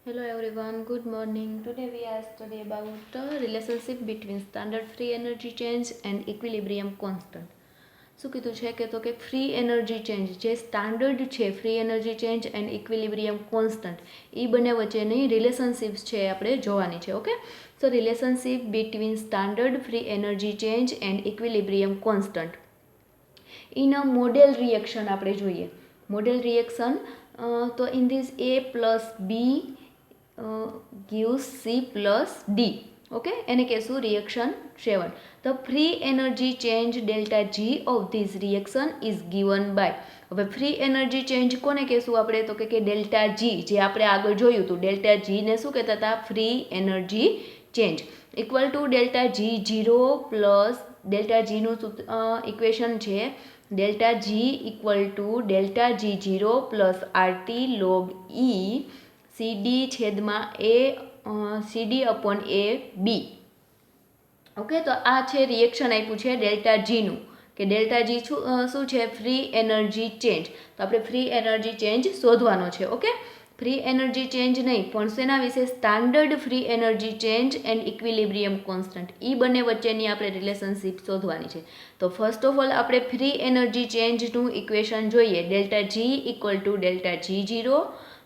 Hello everyone, good morning. Today we are study about the relationship between standard free energy change and equilibrium constant. શું કીધું છે કે free energy change જે standard છે free energy change and equilibrium constant એ બંને વચ્ચેની relationships છે આપણે જોવાની છે. Okay, so relationship between standard free energy change and equilibrium constant in a model reaction આપણે જોઈએ. મોડેલ રિએક્શન તો in this A plus B gives C plus D. Okay, એને કહેશું reaction 7. The free energy change delta G of this reaction is given by. હવે free energy change કોને કહેશું આપણે તો કે ડેલ્ટા જી, જે આપણે આગળ જોયું હતું. ડેલ્ટા જીને શું કહેતા હતા? Free energy change equal to delta G 0 plus delta જીનું ઇક્વેશન છે delta G equal to delta G 0 plus RT log E CD છેદમાં A CD upon A B. Okay, તો આ છે રિએક્શન આપ્યું છે ડેલ્ટા જીનું કે ડેલ્ટા જી શું છે? Free energy change. તો આપણે ફ્રી એનર્જી ચેન્જ શોધવાનો છે. ઓકે, ફ્રી એનર્જી ચેન્જ નહીં પણ શેના વિશે? Standard free energy change and equilibrium constant, એ બંને વચ્ચેની આપણે રિલેશનશિપ શોધવાની છે. તો ફર્સ્ટ ઓફ ઓલ આપણે ફ્રી એનર્જી ચેન્જનું ઇક્વેશન જોઈએ. Delta G equal to delta G 0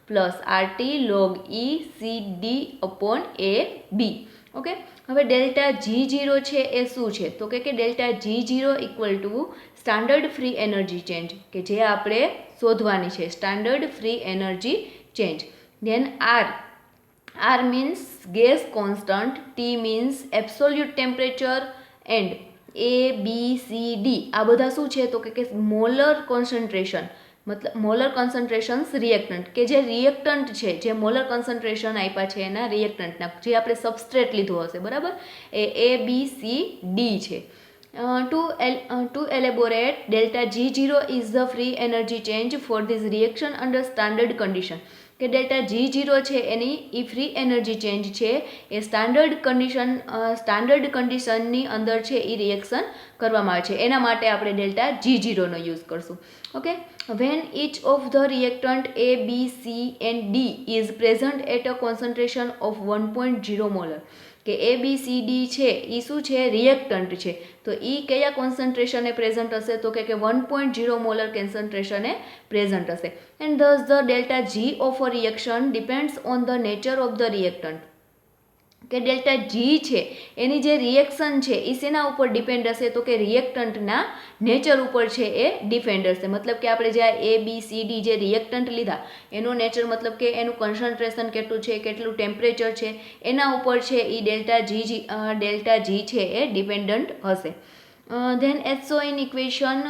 plus RT log E C D upon A B. Okay, હવે ડેલ્ટા જી 0 છે એ શું છે? તો કે delta G 0 equal to standard free energy change કે જે આપણે શોધવાની છે. Standard free energy change. Then R means gas constant, T means absolute temperature and A B C D આ બધા શું છે? તો કે મોલર કોન્સન્ટ્રેશન, મતલબ મોલર કોન્સન્ટ્રેશન્સ રિએક્ટન્ટ, કે જે રિએક્ટન્ટ છે, જે મોલર કોન્સન્ટ્રેશન આપ્યા છે એના રિએક્ટન્ટના, જે આપણે સબસ્ટ્રેટ લીધો હશે, બરાબર, એ બી સી ડી છે. To elaborate, delta G0 is the free energy change for this reaction under standard condition. કે ડેલ્ટા જી 0 છે એની એ ફ્રી એનર્જી ચેન્જ છે એ સ્ટાન્ડર્ડ કન્ડિશનની અંદર છે એ રિએક્શન કરવામાં આવે છે. એના માટે આપણે ડેલ્ટા જી 0નો યુઝ કરશું. Okay, when each of the reactant A, B, C and D is present at a concentration of 1.0 molar. કે એ બી સી ડી છે એ શું છે? રિએક્ટન્ટ છે. તો એ કયા કોન્સન્ટ્રેશને પ્રેઝન્ટ હશે? તો કે 1.0 મોલર કોન્સન્ટ્રેશને પ્રેઝન્ટ હશે. And thus the delta G of a reaction depends on the nature of the reactant. કે ડેલ્ટા જી છે એની જે રિએક્શન છે એ શેના ઉપર ડિપેન્ડ હશે? તો કે રિએક્ટન્ટના નેચર ઉપર છે એ ડિપેન્ડ હશે. મતલબ કે આપણે જે આ એ બી સી ડી જે રિએક્ટન્ટ લીધા એનું નેચર, મતલબ કે એનું કોન્સન્ટ્રેશન કેટલું છે, કેટલું ટેમ્પરેચર છે, એના ઉપર છે એ ડેલ્ટા જી છે એ ડિપેન્ડન્ટ હશે. Then as so in equation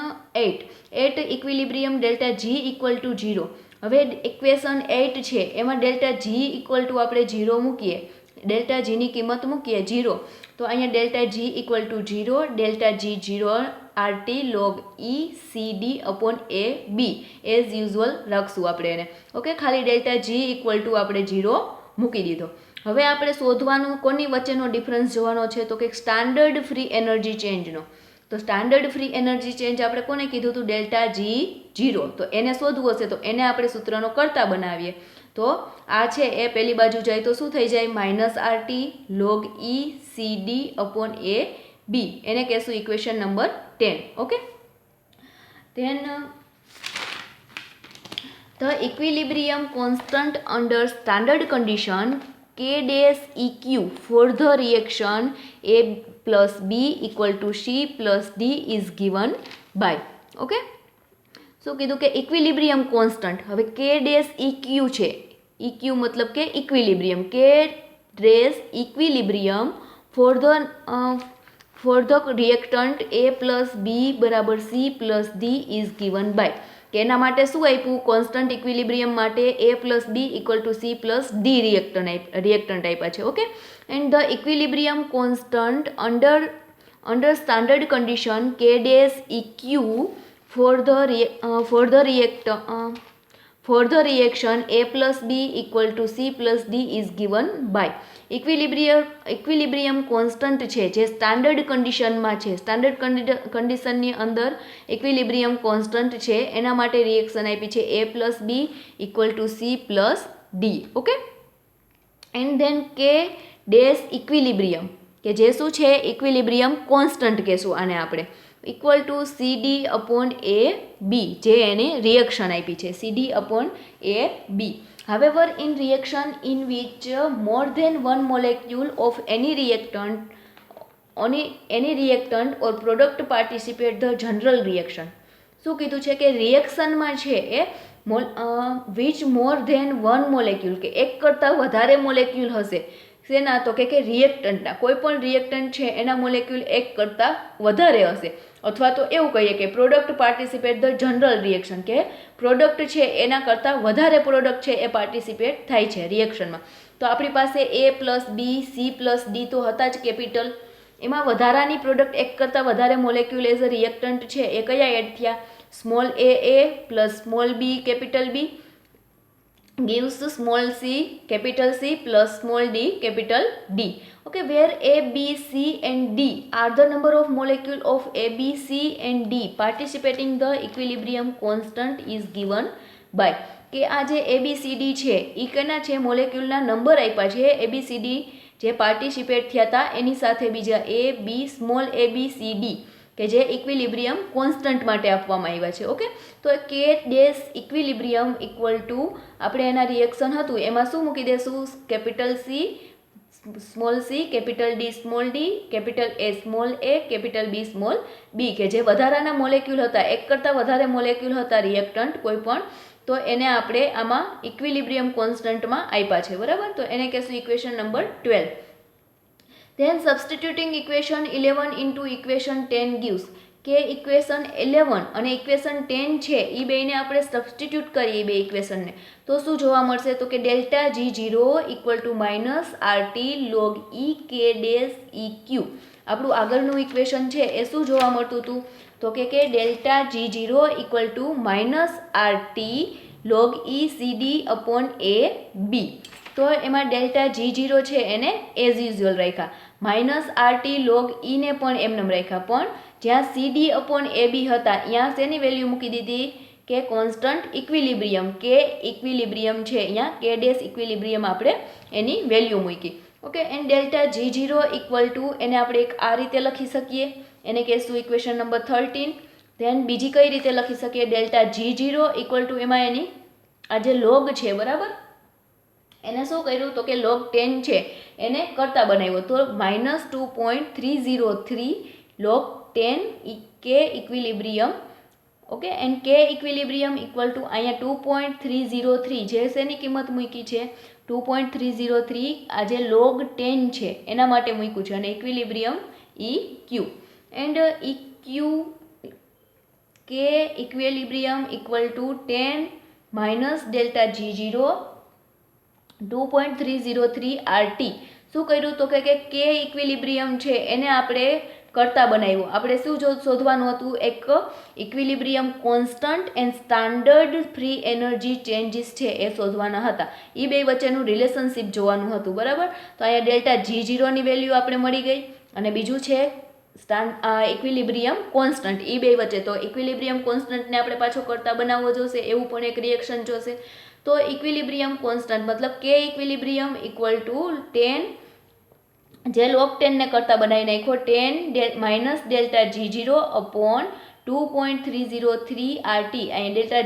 8 at equilibrium delta G equal to 0. હવે ઇક્વેશન 8 છે એમાં ડેલ્ટા જી ઇક્વલ ટુ આપણે 0 મૂકીએ, ડેલ્ટા જીની કિંમત મૂકીએ 0, તો અહીંયા delta G equal to 0, delta G 0 RT log E C D upon A B as usual રાખશું આપણે એને. ઓકે, ખાલી ડેલ્ટા જી ઇક્વલ ટુ આપણે 0 મૂકી દીધો. હવે આપણે શોધવાનું કોની વચ્ચેનો ડિફરન્સ જોવાનો છે? તો કે સ્ટાન્ડર્ડ ફ્રી એનર્જી ચેન્જનો. તો સ્ટાન્ડર્ડ ફ્રી એનર્જી ચેન્જ આપણે કોને કીધું હતું? Delta G 0. તો એને શોધવું હશે તો એને આપણે સૂત્રનો કરતા બનાવીએ. તો આ છે એ પહેલી બાજુ જાય તો શું થઈ જાય? Minus RT log E C D upon A B. એને કહેશું equation number 10. Okay, then the equilibrium constant under standard condition K dash EQ for the reaction A plus B equal to C plus D is given by. Okay, શું કીધું કે equilibrium constant. હવે K dash EQ છે, EQ મતલબ કે equilibrium, K dash equilibrium for the reactant A plus B બરાબર C plus D is given by. કે એના માટે શું આપ્યું? કોન્સ્ટન્ટ ઇક્વિલિબ્રિયમ માટે A plus B equal to C plus D reactant આપ્યા છે. Okay, and the equilibrium constant under standard condition K dash EQ for the reaction A plus B equal to C plus D is given by. Equilibrium constant છે જે standard કન્ડિશનમાં છે, standard કન્ડિશનની અંદર equilibrium constant છે એના માટે reaction આપી છે A plus B equal to C plus D. Okay, and then K dash equilibrium, કે જે શું છે ઇક્વિલિબ્રિયમ કોન્સ્ટન્ટ કહેશું આને આપણે, equal to CD upon A B, જે એને રિએક્શન આપી છે CD upon A B. However, in reaction in which more than one molecule of any reactant or product participate the general reaction. શું કીધું છે કે રિએક્શનમાં છે એ which more than one molecule, કે એક કરતાં વધારે મોલેક્યુલ હશે શેના, તો કે રિએક્ટન્ટના, કોઈ પણ રિએક્ટન્ટ છે એના મોલેક્યુલ એક કરતાં વધારે હશે, અથવા તો એવું કહીએ કે product participate the general reaction, કે પ્રોડક્ટ છે એના કરતાં વધારે પ્રોડક્ટ છે એ પાર્ટિસિપેટ થાય છે રિએક્શનમાં. તો આપણી પાસે A plus B C plus D તો હતા જ કેપિટલ, એમાં વધારાની પ્રોડક્ટ એક કરતાં વધારે મોલેક્યુલ એઝ અ રિએક્ટન્ટ છે એ કયા એડ થયા, small A plus small B capital B gives small c capital C plus small d capital D. Okay, where A, B, C and D are the number of molecule of A, B, C and D participating the equilibrium constant is given by, કે આ જે ABCD છે એ કેના છે મોલેક્યુલના number આપ્યા છે ABCD જે participate થયા હતા એની સાથે બીજા A, B, small A, B, C, D કે જે ઇક્વિલિબ્રિયમ કોન્સ્ટન્ટ માટે આપવામાં આવ્યા છે. ઓકે, તો કે ડેશ ઇક્વિલિબ્રિયમ ઇક્વલ ટુ આપણે એના રિએક્શન હતું એમાં શું મૂકી દેશું, capital C small c capital D small d capital A small a capital B small b, કે જે વધારાના મોલેક્યુલ હતા, એક કરતાં વધારે મોલેક્યુલ હતા રિએક્ટન્ટ કોઈ પણ, તો એને આપણે આમાં ઇક્વિલિબ્રિયમ કોન્સ્ટન્ટમાં આપ્યા છે. બરાબર, તો એને કહેશું equation number 12. Then substituting equation 11 into equation 10 gives, કે ઇક્વેશન 11 અને ઇક્વેશન 10 છે એ બેને આપણે સબસ્ટિટ્યુટ કરીએ બે ઇક્વેશનને, તો શું જોવા મળશે, તો કે delta G0 equal to minus RT log E K dash EQ. આપણું આગળનું ઇક્વેશન છે એ શું જોવા મળતું હતું, તો કે delta G0 equal to minus RT log E CD upon A B. તો એમાં ડેલ્ટા G0 છે એને એઝ યુઝ્યુઅલ રાખ્યા, માઇનસ RT log E ને પણ એમનેમ રાખ્યા, પણ જ્યાં CD અપોન એ બી હતા ત્યાં શેની વેલ્યુ મૂકી દીધી, કે કોન્સ્ટન્ટ ઇક્વિલિબ્રિયમ, કે ઇક્વિલિબ્રિયમ છે અહીંયા કે ડેશ ઇક્વિલિબ્રિયમ આપણે એની વેલ્યુ મૂકી. Okay, and delta G0 equal two એને આપણે એક આ રીતે લખી શકીએ, એને કહેશું ઇક્વેશન નંબર 13. ધેન બીજી કઈ રીતે લખી શકીએ, ડેલ્ટા G0 ઇક્વલ ટુ એમાં એની આ જે લોગ છે બરાબર, એને શું કર્યું, તો કે log 10 છે એને કરતા બનાવ્યો, તો માઇનસ 2.303 log 10 કે ઇક્વિલિબ્રિયમ. ઓકે, એન્ડ કે ઇક્વિલિબ્રિયમ ઇક્વલ ટુ અહીંયા 2.303 જે શેની કિંમત મૂકી છે 2.303, આ જે log 10 છે એના માટે મૂક્યું છે, અને ઇક્વિલિબ્રિયમ EQ. એન્ડ EQ કે equilibrium equal to 10 minus delta G0 2.303 RT. શું કર્યું, તો કે કે ઇક્વિલિબ્રિયમ છે એને આપણે કરતા બનાવ્યું. આપણે શું શોધવાનું હતું, એક equilibrium constant and standard free energy changes છે એ શોધવાના હતા, એ બે વચ્ચેનું રિલેશનશિપ જોવાનું હતું. બરાબર, તો અહીંયા ડેલ્ટા G0 ની વેલ્યુ આપણે મળી ગઈ, અને બીજું છે ઇક્વિલિબ્રિયમ કોન્સ્ટન્ટ, એ બે વચ્ચે. તો ઇક્વિલિબ્રિયમ કોન્સ્ટન્ટને આપણે પાછો કરતા બનાવવો જોશે, એવું પણ એક રિએક્શન જોશે. તો ઇક્વિલિબ્રિયમ કોન્સ્ટન્ટ મતલબ કે ઇક્વિલિબ્રિયમ ઇક્વલ ટુ 10 જે log 10 ને કરતા બનાવી નાખ્યો, 10 minus delta G0 upon 2.303 RT. અહીં ડેલ્ટા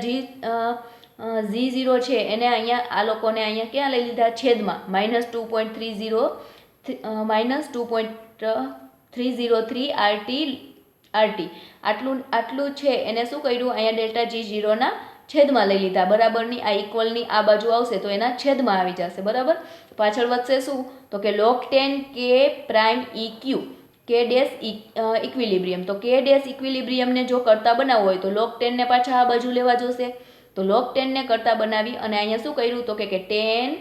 G0 છે એને અહીંયા આ લોકોને અહીંયા ક્યાં લઈ લીધા, છેદમાં, માઇનસ 2.303 RT આટલું છે એને શું કર્યું, અહીંયા ડેલ્ટા G0 ના છેદમાં લઈ લીધા, બરાબરની આ ઇક્વલની આ બાજુ આવશે તો એના છેદમાં આવી જશે. બરાબર, પાછળ વધશે શું, તો કે log 10 કે પ્રાઇમ EQ કે ડેશ ઇક્વિલિબ્રિયમ. તો કે ડેશ ઇક્વિલિબ્રિયમને જો કરતા બનાવવો હોય તો log 10 ને પાછા આ બાજુ લેવા જોશે, તો log 10 ને કરતા બનાવી અને અહીંયા શું કર્યું, તો કે 10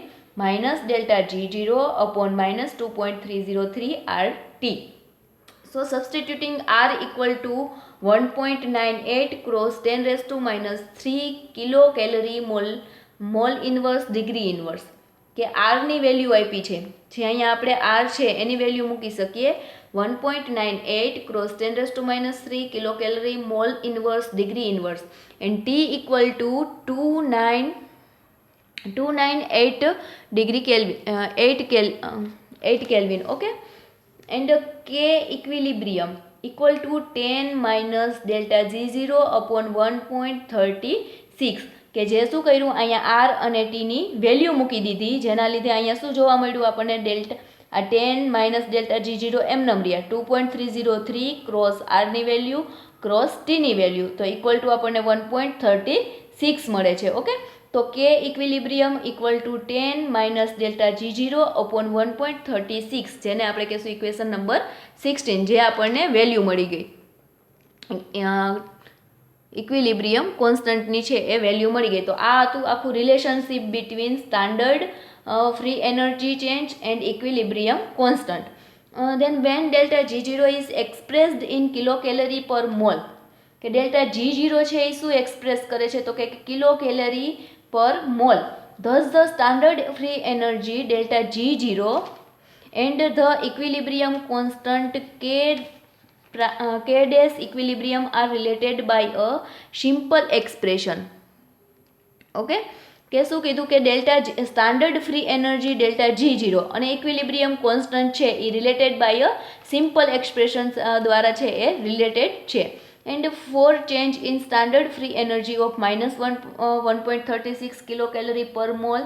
minus delta G0 upon minus 2.303 RT. So substituting R equal to 1.98 cross 10 raised to minus 3 kilocalorie mol inverse degree inverse, કે R ની વેલ્યુ આપી છે, જે અહીંયા આપણે R છે એની વેલ્યુ મૂકી શકીએ 1.98 cross 10 raised to minus 3 kilocalorie mol inverse degree inverse, and T equal to 29 298 degree Kelvin, 8 Kelvin. Okay, and K equilibrium equal to 10 minus delta G0 upon 1.36 કે જે શું કર્યું અહીંયા R અને T ની વેલ્યુ મૂકી દીધી, જેના લીધે અહીંયા શું જોવા મળ્યું આપણને ડેલ્ટા આ 10 માઇનસ ડેલ્ટા G0 એમ નમ રહ્યા 2.303 ક્રોસ R ની વેલ્યુ ક્રોસ T ની વેલ્યુ તો ઇક્વલ ટુ આપણને 1.36 મળે છે. ઓકે, તો K equilibrium equal to 10 minus delta G0 upon 1.36 જેને આપણે કહીશું ઇક્વેશન નંબર 16, જે આપણને વેલ્યુ મળી ગઈ ઇક્વિલિબ્રિયમ કોન્સ્ટન્ટની છે એ વેલ્યુ મળી ગઈ. તો આ હતું આખું relationship between standard free energy change and equilibrium constant. Then when delta G0 is expressed in kilocalorie per mole, કે delta G0 છે એ શું એક્સપ્રેસ કરે છે તો કે કિલોકેલરી પર mall. Thus the standard free energy delta G0 and the equilibrium constant K dash equilibrium are related by a simple expression. Okay, કે શું કીધું કે delta standard free energy delta G0 અને ઇક્વિલિબ્રિયમ કોન્સ્ટન્ટ છે એ related by a simple expression દ્વારા છે એ રિલેટેડ છે. And for change in standard free energy of -1.36 kilocalorie પર mole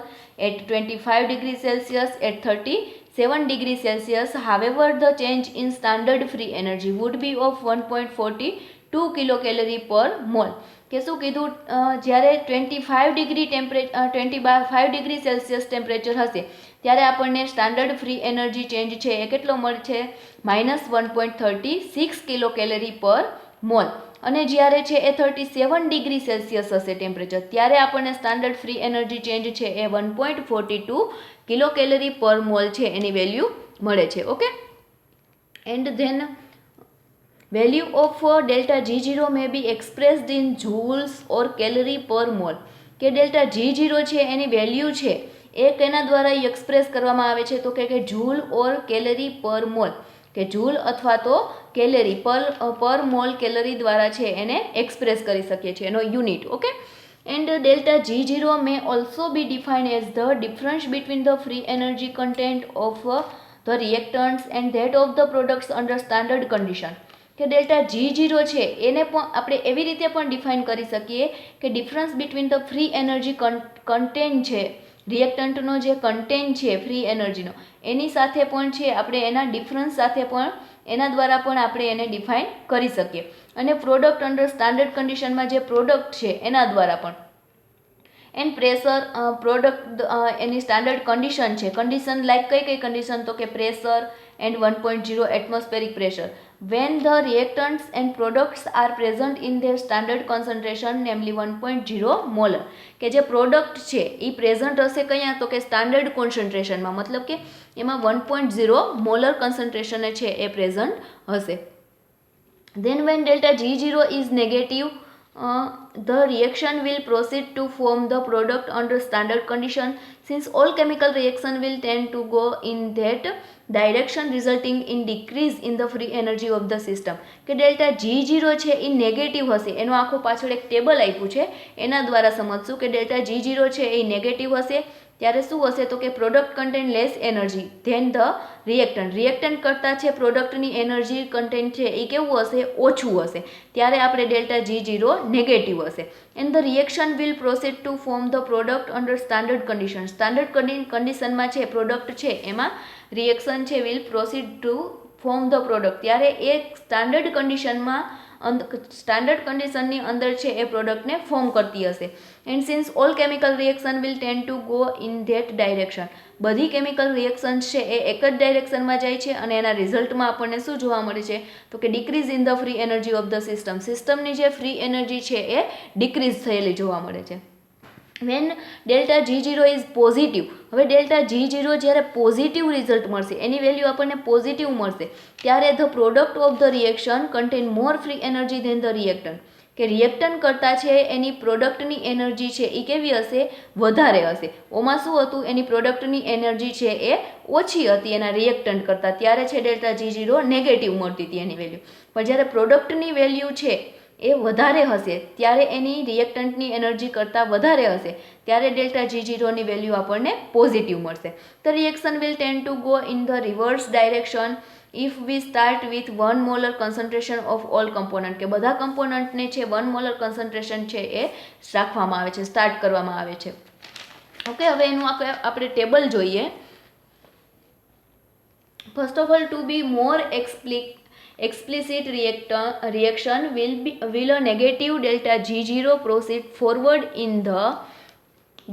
at 25 degree Celsius at 37 degree Celsius, however the change in standard free energy would be of 1.42 kilocalorie પર mole. કે શું કીધું જ્યારે 25 ડિગ્રી સેલ્સિયસ ટેમ્પરેચર હશે ત્યારે આપણને standard free energy change છે એ કેટલો મળશે -1.36 કિલોકેલરી પર મોલ. અને જ્યારે છે એ 37 ડિગ્રી સેલ્સિયસ હશે ટેમ્પરેચર ત્યારે આપણને સ્ટાન્ડર્ડ ફ્રી એનર્જી ચેન્જ છે એ 1.42 કિલોકેલરી પર મોલ છે એની વેલ્યુ મળે છે. Okay, and than value of delta G0 may be expressed in joules or calorie per mole. કે ડેલ્ટા G0 છે એની વેલ્યુ છે એ કેના દ્વારા એક્સપ્રેસ કરવામાં આવે છે તો કે જૂલ ઓર કેલરી પર મોલ, કે જૂલ અથવા તો કેલરી પર મોલ કેલરી દ્વારા છે એને એક્સપ્રેસ કરી શકીએ છીએ એનો unit. Okay, and delta G0 may also be defined as the difference between the free energy content of the reactants and that of the products under standard condition. કે delta G0 છે એને પણ આપણે એવી રીતે પણ ડિફાઇન કરી શકીએ કે difference between the free energy content છે રિએક્ટન્ટનો જે કન્ટેન્ટ છે ફ્રી એનર્જીનો એની સાથે પણ છે આપણે એના ડિફરન્સ સાથે પણ એના દ્વારા પણ આપણે એને ડિફાઇન કરી શકીએ. અને પ્રોડક્ટ અંડર સ્ટાન્ડર્ડ કન્ડિશનમાં જે પ્રોડક્ટ છે એના દ્વારા પણ. And pressure product any standard condition છે, કન્ડિશન લાઈક કઈ કન્ડિશન તો કે pressure and 1.0 atmospheric pressure when the reactants and products are present in their standard concentration namely 1.0 molar. કે જે પ્રોડક્ટ છે એ પ્રેઝન્ટ હશે કયા તો કે સ્ટાન્ડર્ડ કોન્સન્ટ્રેશનમાં, મતલબ કે એમાં 1.0 મોલર કોન્સન્ટ્રેશન છે એ પ્રેઝન્ટ હશે. then when delta G0 is negative the reaction will proceed to form the product under standard condition since all chemical reaction will tend to go in that direction resulting in decrease in the free energy of the system. કે delta G0 છે એ negative હશે, એનો આખો પાછળ એક table આપ્યું છે એના દ્વારા સમજશું કે ડેલ્ટા G0 છે એ નેગેટિવ હશે ત્યારે શું હશે તો કે product content less energy then the reactant કરતાં છે પ્રોડક્ટની એનર્જી કન્ટેન્ટ છે એ કેવું હશે ઓછું હશે ત્યારે આપણે ડેલ્ટા G0 નેગેટિવ હશે. And the reaction will proceed two form the product under standard condition. Standard કન્ડિશનમાં છે પ્રોડક્ટ છે એમાં રિએક્શન છે will proceed two form the product ત્યારે એ સ્ટાન્ડર્ડ કન્ડિશનની અંદર છે એ પ્રોડક્ટને ફોર્મ કરતી હશે. And since all chemical reaction will tend to go in that direction, બધી કેમિકલ રિએક્શન છે એ એક જ ડાયરેક્શનમાં જાય છે અને એના રિઝલ્ટમાં આપણને શું જોવા મળે છે તો કે decrease in the free energy of the system. સિસ્ટમની જે ફ્રી એનર્જી છે એ ડિક્રીઝ થયેલી જોવા મળે છે. when delta G0 is positive, હવે ડેલ્ટા G0 જ્યારે પોઝિટિવ રિઝલ્ટ મળશે એની વેલ્યુ આપણને પોઝિટિવ મળશે ત્યારે the product of the reaction contain more free energy then the reactant, કે રિએક્ટન્ટ કરતાં છે એની પ્રોડક્ટની એનર્જી છે એ કેવી હશે વધારે હશે. ઓમાં શું હતું એની પ્રોડક્ટની એનર્જી છે એ ઓછી હતી એના રિએક્ટન્ટ કરતાં ત્યારે છે ડેલ્ટા G0 નેગેટિવ મળતી હતી એની વેલ્યુ. પણ જ્યારે પ્રોડક્ટની વેલ્યુ છે એ વધારે હશે ત્યારે એની રિએક્ટન્ટની એનર્જી કરતાં વધારે હશે ત્યારે ડેલ્ટા G0ની વેલ્યુ આપણને પોઝિટિવ મળશે. The reaction will tend to go in the reverse direction if V start with 1 molar concentration of all component, કે બધા કમ્પોનન્ટને છે 1 મોલર કન્સન્ટ્રેશન છે એ રાખવામાં આવે છે, સ્ટાર્ટ કરવામાં આવે છે. ઓકે, હવે એનું આપણે ટેબલ જોઈએ. First of all, to be more explicit reaction will a negative delta G0 proceed forward in the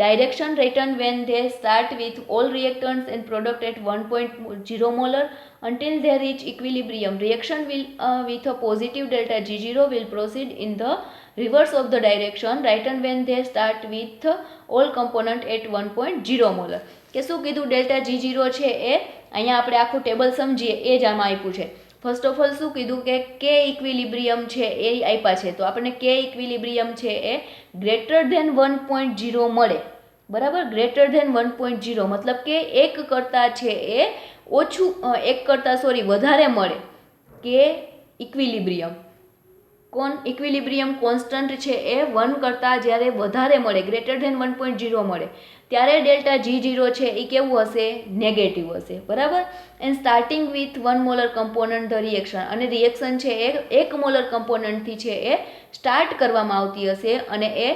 direction written when they start with all reactants and product at 1.0 molar until they reach equilibrium. Reaction will with a positive delta G0 will proceed in the reverse of the direction written when they start with all component at 1.0 molar. કે શું કીધું, delta G0 છે એ અહીંયા આપણે આખું table સમજીએ એ જ આમાં આપ્યું છે. ફર્સ્ટ ઓફ ઓલ શું કીધું કે કે ઇક્વિલિબ્રિયમ છે એ આપ્યા છે, તો આપણને કે ઇક્વિલિબ્રિયમ છે એ ગ્રેટર ધેન 1.0 મળે. બરાબર, ગ્રેટર ધેન 1.0 મતલબ કે એક કરતાં છે એ વધારે મળે કે ઇક્વિલિબ્રિયમ કોન્સ્ટન્ટ છે એ 1 કરતાં જ્યારે વધારે મળે, ગ્રેટર ધેન 1.0 મળે ત્યારે ડેલ્ટા G0 છે એ કેવું હશે, નેગેટિવ હશે. બરાબર, and starting with 1 molar component the reaction, અને રિએક્શન છે એ 1 મોલર કમ્પોનન્ટથી છે એ સ્ટાર્ટ કરવામાં આવતી હશે અને એ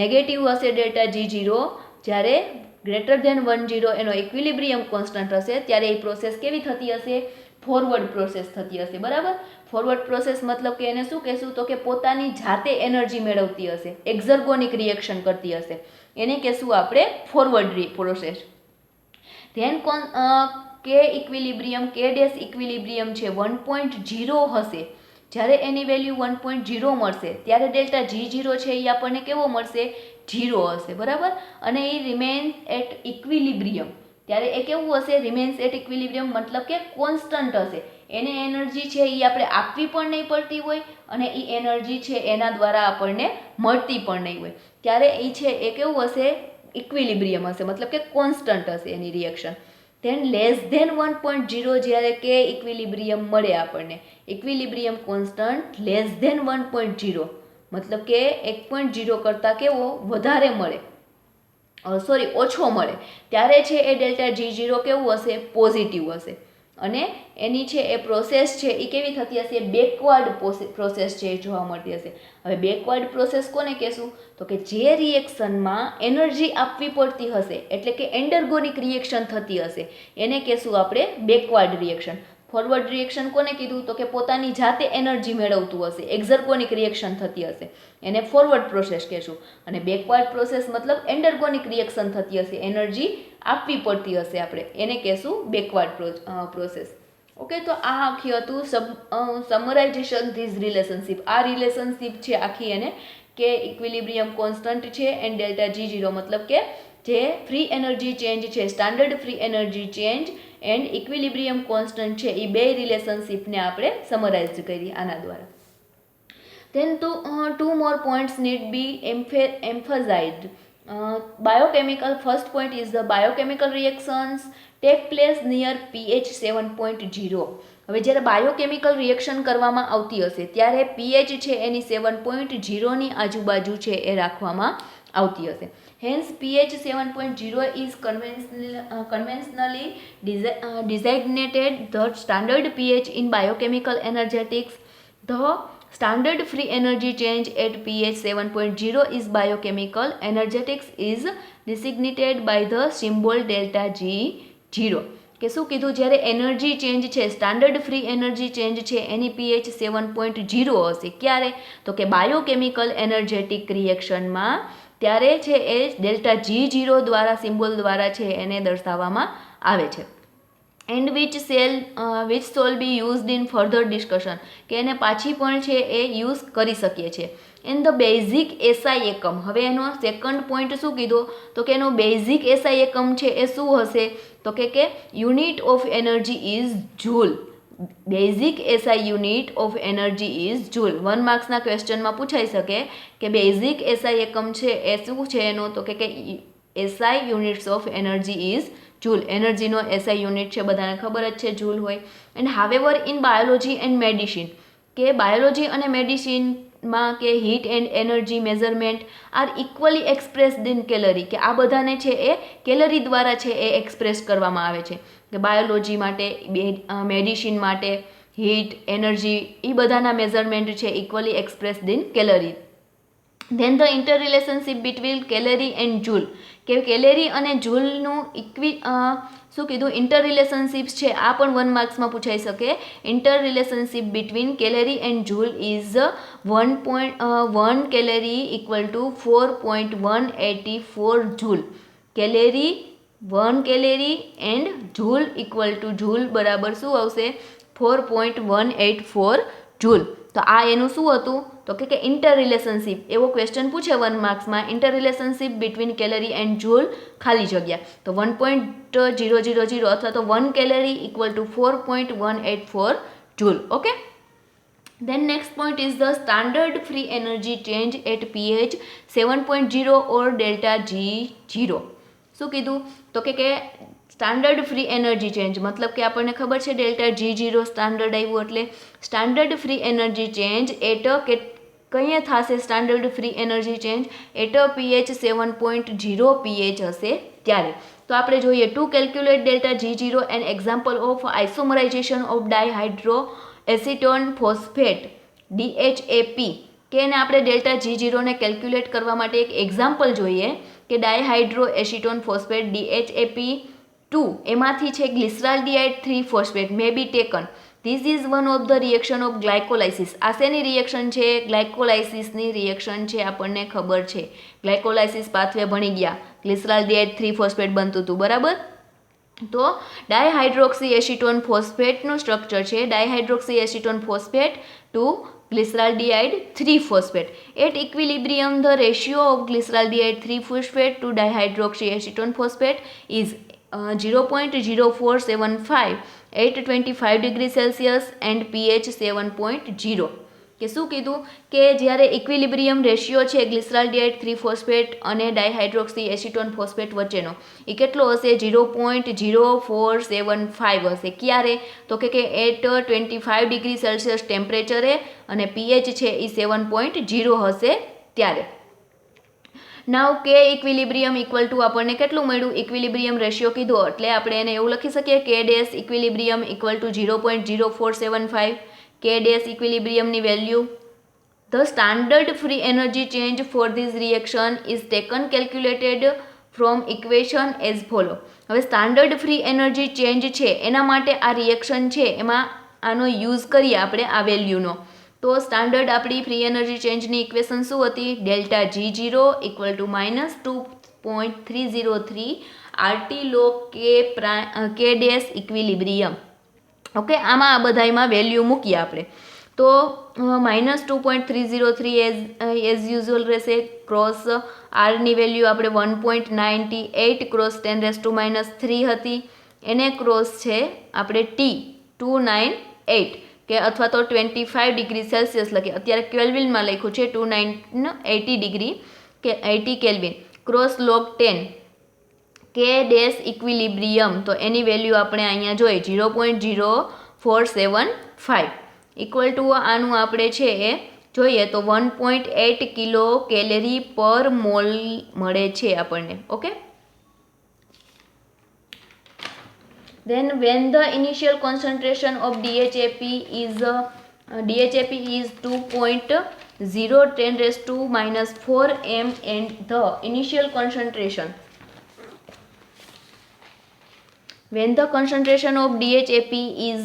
નેગેટિવ હશે ડેલ્ટા G0. જ્યારે ગ્રેટર ધેન 1.0 એનો ઇક્વિલિબ્રિયમ કોન્સ્ટન્ટ હશે ત્યારે એ પ્રોસેસ કેવી થતી હશે, ફોરવર્ડ પ્રોસેસ થતી હશે. બરાબર, ફોરવર્ડ પ્રોસેસ મતલબ કે એને શું કહેશું, તો કે પોતાની જાતે એનર્જી મેળવતી હશે, એક્ઝર્ગોનિક રિએક્શન કરતી હશે, એને કહેશું આપણે ફોરવર્ડ પ્રોસેસ. ધેન કે ઇક્વિલિબ્રિયમ કે ડેશ ઇક્વિલિબ્રિયમ છે 1.0 હશે, જ્યારે એની વેલ્યુ 1.0 મળશે ત્યારે ડેલ્ટા G0 છે એ આપણને કેવો મળશે, 0 હશે. બરાબર, અને એ રિમેન્સ એટ ઇક્વિલિબ્રિયમ, ત્યારે એ કેવું હશે, રિમેન્સ એટ ઇક્વિલિબ્રિયમ મતલબ કે કોન્સ્ટન્ટ હશે, એને એનર્જી છે એ આપણે આપવી પણ નહીં પડતી હોય અને એ એનર્જી છે એના દ્વારા આપણને મળતી પણ નહીં હોય, ત્યારે એ છે એ કેવું હશે, ઇક્વિલિબ્રિયમ હશે, મતલબ કે કોન્સ્ટન્ટ હશે એની રિએક્શન. ધેન લેસ ધેન 1.0 જ્યારે કે ઇક્વિલિબ્રિયમ મળે આપણને, ઇક્વિલિબ્રિયમ કોન્સ્ટન્ટ લેસ ધેન 1.0 મતલબ કે 1.0 કરતાં કેવો વધારે મળે, ઓછો મળે, ત્યારે છે એ ડેલ્ટા G0 કેવું હશે, પોઝિટિવ હશે. અને એની છે એ પ્રોસેસ છે એ કેવી થતી હશે, બેકવર્ડ પ્રોસેસ છે એ જોવા મળતી હશે. હવે બેકવર્ડ પ્રોસેસ કોને કહેશું, તો કે જે રિએક્શનમાં એનર્જી આપવી પડતી હશે, એટલે કે એન્ડરગોનિક રિએક્શન થતી હશે, એને કહેશું આપણે બેકવર્ડ રિએક્શન. ફોરવર્ડ રિએક્શન કોને કીધું, તો કે પોતાની જાતે એનર્જી મેળવતું હશે, એક્ઝર્ગોનિક રિએક્શન થતી હશે, એને ફોરવર્ડ પ્રોસેસ કહેશું. અને બેકવર્ડ પ્રોસેસ મતલબ એન્ડરગોનિક રિએક્શન થતી હશે, એનર્જી આપવી પડતી હશે, આપણે એને કહેશું બેકવર્ડ પ્રોસેસ. ઓકે, તો આ આખી હતું સમરાઇઝેશન ધીઝ રિલેશનશીપ. આ રિલેશનશીપ છે આખી એને કે ઇક્વિલિબ્રિયમ કોન્સ્ટન્ટ છે એન્ડ ડેલ્ટા G0 મતલબ કે જે ફ્રી એનર્જી ચેન્જ છે, standard free energy change and equilibrium constant છે, એ બે રિલેશનશીપને આપણે સમરાઇઝ કરી આના દ્વારા. Then two more points need be emphasized. Biochemical, first point is the biochemical reactions take place near pH 7.0. હવે જ્યારે બાયોકેમિકલ રિએક્શન કરવામાં આવતી હશે ત્યારે pH છે એની 7.0 આજુબાજુ છે એ રાખવામાં આવતી હશે. Hence pH 7.0 is conventionally designated the standard pH in biochemical energetics. The standard free energy change at pH 7.0 is biochemical energetics is designated by the symbol delta G0. કે શું કીધું, જ્યારે એનર્જી ચેન્જ છે, સ્ટાન્ડર્ડ ફ્રી એનર્જી ચેન્જ છે એની pH 7.0 હશે, ક્યારે, તો કે બાયોકેમિકલ એનર્જેટિક રિએક્શનમાં, ત્યારે છે એ ડેલ્ટા G0 દ્વારા સિમ્બોલ દ્વારા છે એને દર્શાવવામાં આવે છે. And which shall B used in further discussion, કે એને પાછી પણ છે એ યુઝ કરી શકીએ છીએ. ઇન ધ બેઝિક એસઆઈ એકમ, હવે એનો સેકન્ડ પોઈન્ટ શું કીધો, તો કે એનો બેઝિક એસઆઈ એકમ છે એ શું હશે, તો કે unit of energy is joule. Basic SI unit of energy is joule. 1 માર્ક્સના ક્વેશ્ચનમાં પૂછાઈ શકે કે બેઝિક એસઆઈ એકમ છે એ શું છે એનો, તો કે SI units of energy is joule. એનર્જીનો એસઆઈ યુનિટ છે બધાને ખબર જ છે, જૂલ હોય. And however in biology and medicine, કે બાયોલોજી અને માં કે heat and energy measurement are equally expressed in calorie, કે આ બધાને છે એ કેલરી દ્વારા છે એ એક્સપ્રેસ કરવામાં આવે છે, કે બાયોલોજી માટે, મેડિસિન માટે, હીટ એનર્જી એ બધાના મેઝરમેન્ટ છે equally expressed in calorie. Then the inter relationship between calorie and joule, કે કેલેરી અને જૂલનું શું કીધું ઇન્ટર રિલેશનશિપ છે, આ પણ 1 માર્ક્સમાં પૂછાઈ શકે. Inter relationship between calorie and joule is 1 calorie equal to 4.184 joule. Calorie 1 calorie and joule equal to joule બરાબર શું આવશે 4.184 જૂલ. તો આ એનું શું હતું તો કે ઇન્ટર રિલેશનશિપ, એવો ક્વેશ્ચન પૂછે 1 માર્ક્સમાં, inter relationship between calorie and joule ખાલી જગ્યા તો 1.000 અથવા તો 1 calorie equal to 4.184 joule. Okay. Then next point is the standard free energy change at pH 7.0 or delta G0. શું કીધું તો કે સ્ટાન્ડર્ડ ફ્રી એનર્જી ચેન્જ, મતલબ કે આપણને ખબર છે ડેલ્ટા G0 સ્ટાન્ડર્ડ આવ્યું, એટલે standard free energy change at કઈએ થશે standard free energy change at pH 7.0 pH હશે ત્યારે. તો આપણે જોઈએ to calculate delta G0 an example of isomerization of dihydro acetone phosphate DHAP, કે એને આપણે ડેલ્ટા G0 ને કેલ્ક્યુલેટ કરવા માટે એક એક્ઝામ્પલ જોઈએ કે ડાયહાઇડ્રો એસિટોન ફોસ્ફેટ DHAP2 એમાંથી છે glyceraldehyde 3 phosphate may be taken. This is one of the reaction of glycolysis. આ શેની રિએક્શન છે? ગ્લાયકોલાઇસિસની રિએક્શન છે, આપણને ખબર છે. ગ્લાયકોલાઇસિસ પાથવે ભણી ગયા, ગ્લિસરાલ્ડિહાઇડ 3 ફોસ્ફેટ બનતું હતું, બરાબર. તો ડાયહાઇડ્રોક્સી એસિટોન ફોસ્ફેટનું સ્ટ્રક્ચર છે dihydroxy acetone phosphate to glyceraldehyde 3 phosphate. At equilibrium, the ratio of glyceraldehyde 3 phosphate to dihydroxyacetone phosphate is 0.0475 at 25 degrees Celsius and pH 7.0. કે શું કીધું કે જ્યારે ઇક્વિલિબ્રિયમ રેશિયો છે ગ્લિસરાલ્ડિહાઇડ 3 ફોસ્ફેટ અને ડાયહાઇડ્રોક્સી એસિટોન ફોસ્ફેટ વચ્ચેનો એ કેટલો હશે 0.0475 હશે. ક્યારે તો કે એટ 25 ડિગ્રી સેલ્સિયસ ટેમ્પરેચરે અને પીએચ છે એ 7.0 હશે ત્યારે. નાવ કે ઇક્વિલિબ્રિયમ ઇક્વલ ટુ આપણને કેટલું મળ્યું ઇક્વિલિબ્રિયમ રેશિયો કીધો એટલે આપણે એને એવું લખી શકીએ કે dash equilibrium equal to 0.0475. K dash equilibrium ની value. The standard free energy change for this reaction is taken calculated from equation as follow. હવે સ્ટાન્ડર્ડ ફ્રી એનર્જી ચેન્જ છે એના માટે આ રિએક્શન છે એમાં આનો યુઝ કરીએ આપણે આ વેલ્યુનો. તો સ્ટાન્ડર્ડ આપણી ફ્રી એનર્જી ચેન્જની ઇક્વેશન શું હતી? Delta G0 equal two -2.303 RT log K dash equilibrium. Okay, આમાં આ બધામાં વેલ્યુ મૂકીએ આપણે તો -2.303 એઝ યુઝ્યુઅલ રહેશે. ક્રોસ આરની વેલ્યુ આપણે 1.98 ક્રોસ 10⁻³ હતી, એને ક્રોસ છે આપણે T298 કે અથવા તો 25 ડિગ્રી સેલ્સિયસ લખીએ, અત્યારે કેલ્વિનમાં લખ્યું છે 280 ડિગ્રી કે 80 કેલ્વિન. ક્રોસ લોગ 10 કે ડેશ ઇક્વિલિબ્રિયમ તો એની વેલ્યુ આપણે અહીંયા જોઈએ 0.0475 ઇક્વલ ટુ આનું આપણે છે એ જોઈએ તો 1.8 કિલો કેલેરી પર મોલ મળે છે આપણને. Okay, then when the initial concentration of DHAP is 2.0 10⁻⁻⁴ m and the initial concentration when the concentration of DHAP is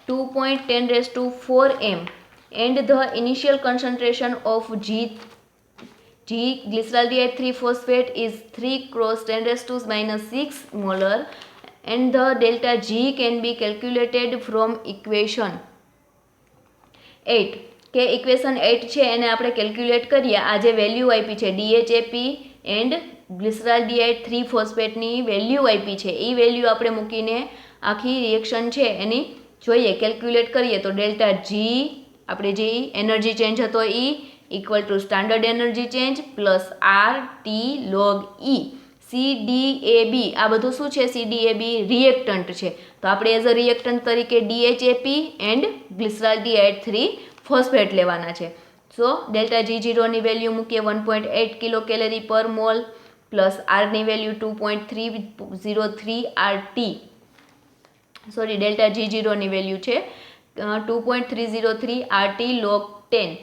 2.10⁻⁴ m and the initial concentration of glyceraldehyde 3 phosphate is 3 cross 10⁻⁻⁶ molar and the delta G can be calculated from equation 8. કે equation 8 છે એને આપણે calculate કરીએ. આ જે value આપી છે DHAP and glyceraldehyde 3 ફોસ્ફેટની value આપી છે એ વેલ્યુ આપણે મૂકીને આખી રિએક્શન છે એની જોઈએ કેલ્ક્યુલેટ કરીએ તો ડેલ્ટા જી આપણે જે એનર્જી ચેન્જ હતો એ equal to standard energy change plus RT log E CDAB. આ બધું શું છે? CDAB રિએક્ટન્ટ છે તો આપણે એઝ અ રિએક્ટન્ટ તરીકે DHAP એન્ડ ગ્લિસરાલ્ડિહાઇડ 3 ફોસ્ફેટ લેવાના છે. સો ડેલ્ટા G0 ની વેલ્યુ મૂકીએ 1.8 કિલો કેલરી પર મોલ પ્લસ આરની value 2.303 RT, sorry delta G0 ની વેલ્યુ છે 2.303 RT log 10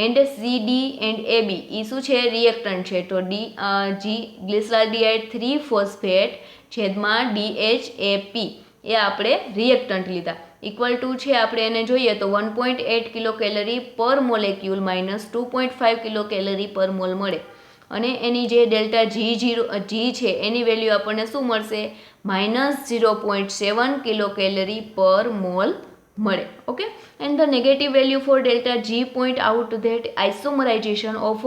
and CD and AB એ શું છે રિએક્ટન્ટ છે, તો ગ્લિસરાલ્ડિહાઇડ 3 ફોસ્ફેટ છેદમાં DHAP એ આપણે રિએક્ટન્ટ લીધા ઇક્વલ ટુ છે આપણે એને જોઈએ તો 1.8 કિલો કેલરી પર મોલેક્યુલ માઇનસ 2.5 કિલો કેલરી પર મોલ મળે અને એની જે ડેલ્ટા G છે એની વેલ્યુ આપણને શું મળશે -0.7 કિલો કેલરી પર મોલ મળે. Okay, and the negative value for delta G point out that isomerization of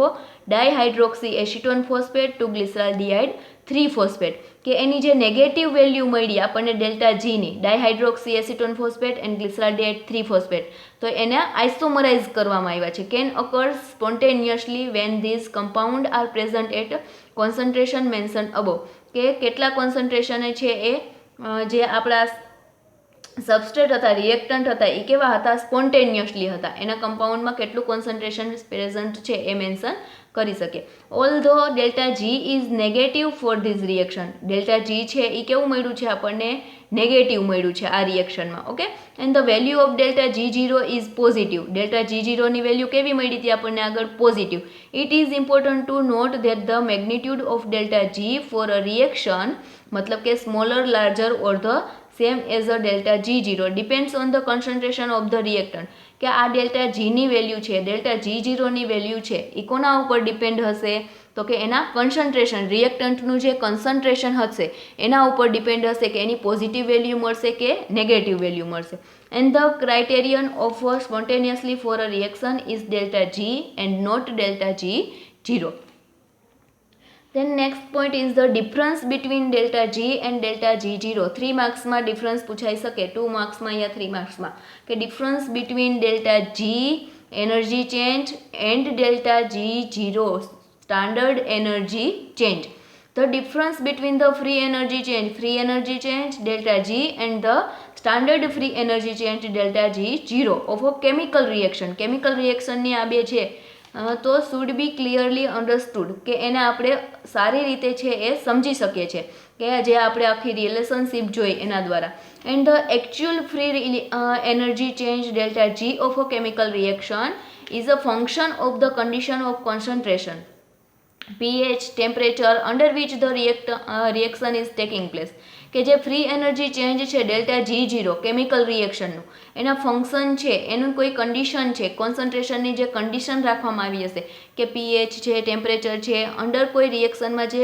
dihydroxy acetone phosphate to glyceraldehyde 3 phosphate કે એની જે નેગેટિવ વેલ્યુ મળી આપણને ડેલ્ટા G ની dihydroxy acetone phosphate and glyceraldehyde 3 phosphate, તો એને isomerize કરવામાં આવ્યા છે. Can occur spontaneously when this compound are present at concentration mention above કે કેટલા કોન્સન્ટ્રેશન છે એ જે આપણા સબસ્ટ્રેટ હતા રિએક્ટન્ટ હતા એ કેવા હતા સ્પોન્ટેનિયસલી હતા, એના કમ્પાઉન્ડમાં કેટલું કોન્સન્ટ્રેશન પ્રેઝન્ટ છે એ મેન્શન કરી શકે. Although delta G is negative for this reaction, delta G છે એ કેવું મળ્યું છે આપણને નેગેટિવ મળ્યું છે આ રિએક્શનમાં. Okay, and the value of delta G0 is positive, delta G0 ની વેલ્યુ કેવી મળી હતી આપણને આગળ positive. It is important to note that the magnitude of delta G for a reaction મતલબ કે smaller larger or the same as a delta G0 depends on the concentration of the reactant, કે આ delta G ની value છે delta G0 ની value છે એ કોના ઉપર ડિપેન્ડ હશે તો કે એના કોન્સન્ટ્રેશન રિએક્ટન્ટનું જે કોન્સન્ટ્રેશન હશે એના ઉપર ડિપેન્ડ હશે કે એની પોઝિટિવ વેલ્યુ મળશે કે નેગેટિવ વેલ્યુ મળશે. And the criterion of spontaneously for a reaction is delta G and not delta G0. Then next point is the difference between delta G and delta G0. 3 marks માં difference પૂછાઈ શકે, 2 marks માં या 3 marks માં કે difference between delta G energy change and delta G0 standard energy change. The difference between the free energy change delta G and the standard free energy change delta G0 of a chemical reaction. chemical reaction ની આ બે છે તો should be clearly understood કે એને આપણે સારી રીતે છે એ સમજી શકીએ છીએ કે જે આપણે આખી રિલેશનશીપ જોઈ એના દ્વારા. And the actual free energy change delta G of a chemical reaction is a function of the condition of concentration pH temperature under which the reaction is taking place, કે જે ફ્રી એનર્જી ચેન્જ છે delta G0 chemical રિએક્શનનું એના function છે એનું કોઈ condition છે કોન્સન્ટ્રેશનની જે condition રાખવામાં આવી હશે કે pH છે ટેમ્પરેચર છે અંડર કોઈ રિએક્શનમાં જે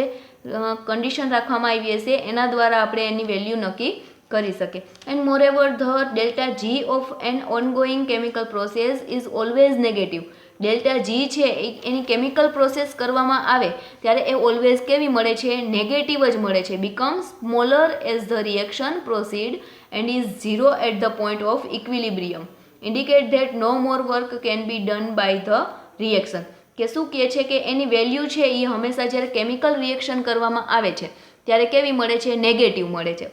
કન્ડિશન રાખવામાં આવી હશે એના દ્વારા આપણે એની વેલ્યુ નક્કી કરી શકે. And moreover the delta G of an ongoing chemical process is always negative. Delta G છે એની કેમિકલ પ્રોસેસ કરવામાં આવે ત્યારે એ ઓલવેઝ કેવી મળે છે નેગેટિવ જ મળે છે. Become smaller as the reaction proceed and is zero at the point of equilibrium indicate that no more work can be done by the reaction, કે શું કહે છે કે એની વેલ્યુ છે એ હંમેશા જ્યારે કેમિકલ રિએક્શન કરવામાં આવે છે ત્યારે કેવી મળે છે નેગેટિવ મળે છે.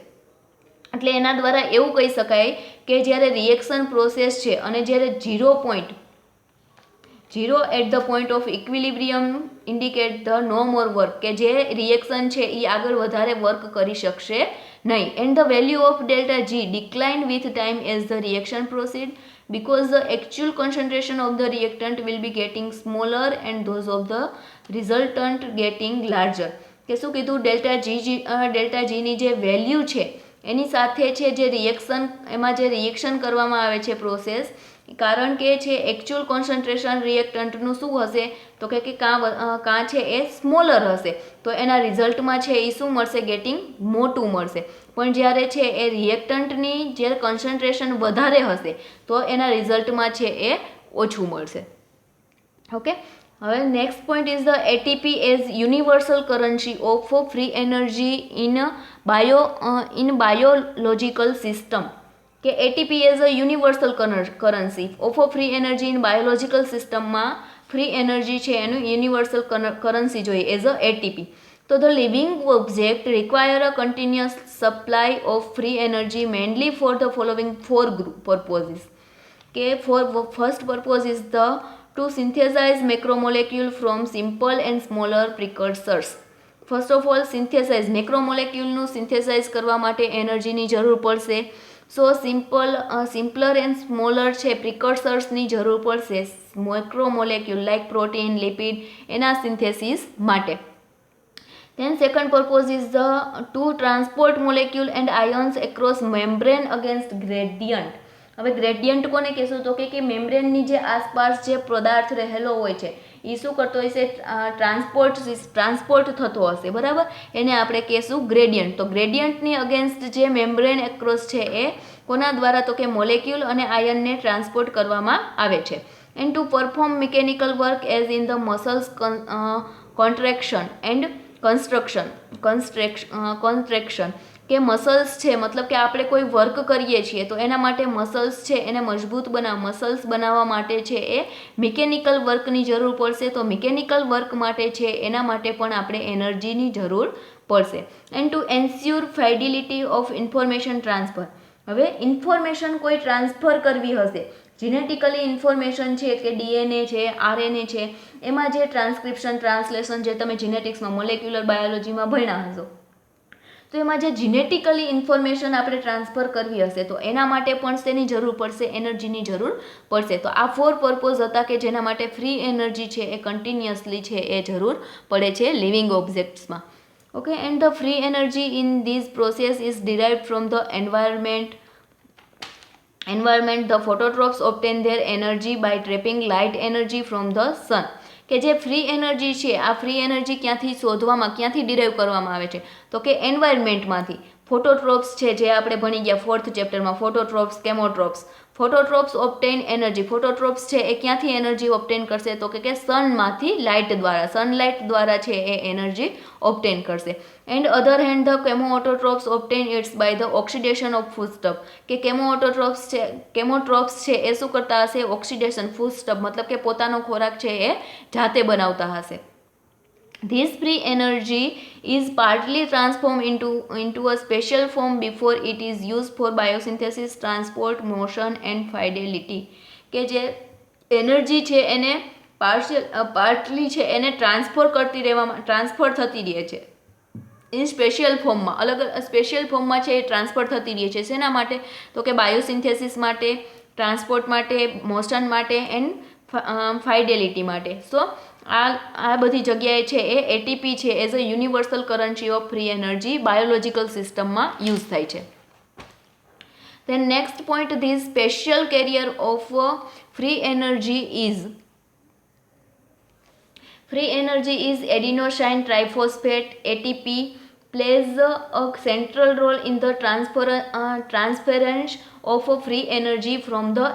એટલે એના દ્વારા એવું કહી શકાય કે જ્યારે રિએક્શન પ્રોસેસ છે અને જ્યારે zero at the point of equilibrium indicate the no more work, કે જે રિએક્શન છે એ આગળ વધારે વર્ક કરી શકશે નહીં. And the value of delta G decline with time as the reaction proceed because the actual concentration of the reactant will be getting smaller and those of the resultant getting larger. કે શું કીધું delta G ની જે value છે એની સાથે છે જે reaction એમાં જે રિએક્શન કરવામાં આવે છે પ્રોસેસ, કારણ કે છે એકચ્યુઅલ કોન્સન્ટ્રેશન રિએક્ટન્ટનું શું હશે તો કે કાં છે એ સ્મોલર હશે તો એના રિઝલ્ટમાં છે એ શું મળશે ગેટિંગ મોટું મળશે. પણ જ્યારે છે એ રિએક્ટન્ટની જે કોન્સન્ટ્રેશન વધારે હશે તો એના રિઝલ્ટમાં છે એ ઓછું મળશે. ઓકે, હવે next point is the ATP as universal currency of free energy in biological system, કે ATP as a universal currency of free energy in biological સિસ્ટમમાં ફ્રી એનર્જી છે એનું યુનિવર્સલ કરન્સી જોઈએ એઝ અ ATP. તો the living object require a continuous supply of free energy mainly for the following 4 પર્પોઝિસ, કે first purpose is the to synthesize macromolecule from simple and smaller precursors. First of all synthesize મેક્રોમોલેક્યુલનું synthesize કરવા માટે એનર્જીની જરૂર પડશે. સો સિમ્પલર and smaller છે પ્રિકર્સર્સની જરૂર પડશે મેક્રોમોલેક્યુલ લાઇક પ્રોટીન લિપિડ એના સિન્થેસિસ માટે. Then second purpose is to transport molecule and ions across membrane against gradient. હવે ગ્રેડિયન્ટ કોને કહેશું તો કે મેમ્બ્રેનની જે આસપાસ જે પદાર્થ રહેલો હોય છે એ શું કરતો હોય છે ટ્રાન્સપોર્ટ થતો હશે, બરાબર, એને આપણે કહેશું ગ્રેડિયન્ટ. તો ગ્રેડિયન્ટની અગેન્સ્ટ જે મેમ્બ્રેન એક્રોસ છે એ કોના દ્વારા તો કે મોલેક્યુલ અને આયનને ટ્રાન્સપોર્ટ કરવામાં આવે છે. And to perform mechanical work as in the muscles contraction and construction કે મસલ્સ છે મતલબ કે આપણે કોઈ વર્ક કરીએ છીએ તો એના માટે મસલ્સ છે એને મજબૂત મસલ્સ બનાવવા માટે છે એ મિકેનિકલ વર્કની જરૂર પડશે. તો મિકેનિકલ વર્ક માટે છે એના માટે પણ આપણે એનર્જીની જરૂર પડશે. And to ensure fidelity of information transfer. હવે ઇન્ફોર્મેશન કોઈ ટ્રાન્સફર કરવી હશે, જીનેટિકલી ઇન્ફોર્મેશન છે કે ડીએનએ છે આરએનએ છે એમાં જે ટ્રાન્સક્રિપ્શન ટ્રાન્સલેશન જે તમે જીનેટિક્સમાં મોલેક્યુલર બાયોલોજીમાં ભણ્યા હશો તો એમાં જે જીનેટિકલી ઇન્ફોર્મેશન આપણે ટ્રાન્સફર કરવી હશે તો એના માટે પણ શેની જરૂર પડશે, એનર્જીની જરૂર પડશે. તો આ 4 પર્પઝ હતા કે જેના માટે ફ્રી એનર્જી છે એ કન્ટિન્યુઅસલી છે એ જરૂર પડે છે લિવિંગ ઓબ્જેક્ટ્સમાં. Okay, and the free energy in this process is derived from the environment. The phototrophs obtain their energy by trapping light energy from the sun. કે જે ફ્રી એનર્જી છે આ ફ્રી એનર્જી ક્યાંથી ડિરાઈવ કરવામાં આવે છે તો કે એન્વાયરમેન્ટમાંથી. ફોટોટ્રોપ્સ છે જે આપણે ભણી ગયા 4th ચેપ્ટરમાં, ફોટોટ્રોપ્સ કેમોટ્રોપ્સ. ફોટોટ્રોપ્સ ઓબ્ટેન એનર્જી, ફોટોટ્રોપ્સ છે એ ક્યાંથી એનર્જી ઓબ્ટેન કરશે તો કે સનમાંથી લાઇટ દ્વારા, સનલાઇટ દ્વારા છે એ એનર્જી ઓબ્ટેન કરશે. And other hand the chemoautotrophs obtain its by the oxidation of foodstuff. કે કેમોટ્રોપ્સ છે એ શું કરતા હશે, ઓક્સિડેશન ફૂડસ્ટફ મતલબ કે પોતાનો ખોરાક છે એ જાતે બનાવતા હશે. This free energy is partly transformed into a special form before it is used for biosynthesis, transport, motion and fidelity. કે જે એનર્જી છે એને પાર્ટલી છે એને ટ્રાન્સફર થતી રહે છે ઇન સ્પેશિયલ ફોર્મમાં, અલગ સ્પેશિયલ ફોર્મમાં છે એ ટ્રાન્સફર થતી રહે છે. શેના માટે તો કે બાયોસિન્થેસિસ માટે, ટ્રાન્સપોર્ટ માટે, મોશન માટે એન્ડ ફાઇડેલિટી માટે. સો આ બધી જગ્યાએ છે એ એટીપી છે as a universal currency of free energy biological સિસ્ટમમાં યુઝ થાય છે. Then next point, this special carrier of free energy is adenosine triphosphate. ATP plays a central role in the transference of free energy from the